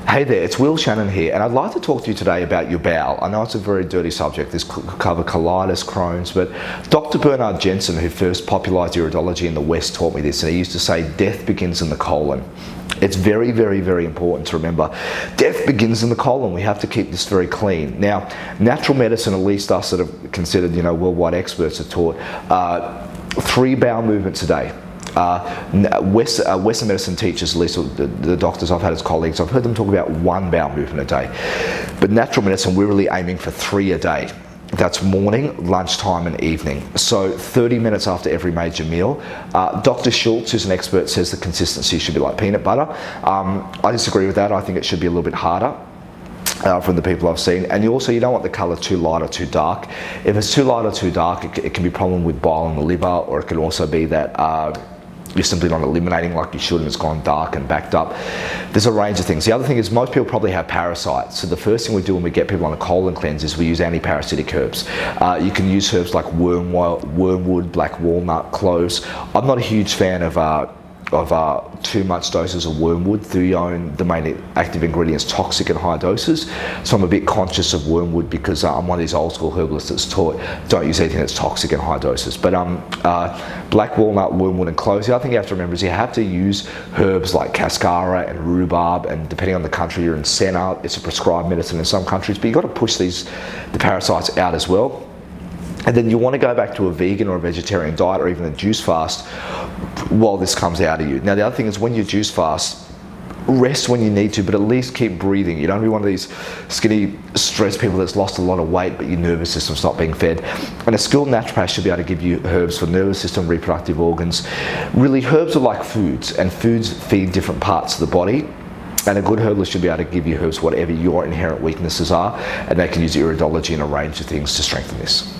Hey there, it's Will Shannon here, and I'd like to talk to you today about your bowel. I know it's a very dirty subject. This could cover colitis, Chrones, but Dr. Bernard Jensen, who first popularised iridology in the West, taught me this, and he used to say, death begins in the colon. It's very, very, very important to remember. Death begins in the colon. We have to keep this very clean. Now, natural medicine, at least us that are considered, worldwide experts, are taught 3 bowel movements a day. Western medicine teachers, at least the doctors I've had as colleagues, I've heard them talk about 1 bowel movement a day. But natural medicine, we're really aiming for 3 a day. That's morning, lunchtime and evening. So 30 minutes after every major meal. Dr. Schultz, who's an expert, says the consistency should be like peanut butter. I disagree with that. I think it should be a little bit harder. From the people I've seen, and you don't want the colour too light or too dark. If it's too light or too dark, it can be a problem with bile in the liver, or it can also be that you're simply not eliminating like you should and it's gone dark and backed up. There's a range of things. The other thing is most people probably have parasites. So the first thing we do when we get people on a colon cleanse is we use anti-parasitic herbs. You can use herbs like wormwood, black walnut, cloves. I'm not a huge fan of too much doses of wormwood. The main active ingredient is toxic in high doses, so I'm a bit conscious of wormwood because I'm one of these old school herbalists that's taught don't use anything that's toxic in high doses. But black walnut, wormwood and cloves. The other thing you have to remember is you have to use herbs like cascara and rhubarb, and depending on the country you're in, senna, it's a prescribed medicine in some countries, but you've got to push the parasites out as well. And then you want to go back to a vegan or a vegetarian diet or even a juice fast while this comes out of you. Now the other thing is when you juice fast, rest when you need to, but at least keep breathing. You don't want to be one of these skinny, stressed people that's lost a lot of weight but your nervous system's not being fed. And a skilled naturopath should be able to give you herbs for nervous system, reproductive organs. Really, herbs are like foods, and foods feed different parts of the body. And a good herbalist should be able to give you herbs whatever your inherent weaknesses are, and they can use iridology and a range of things to strengthen this.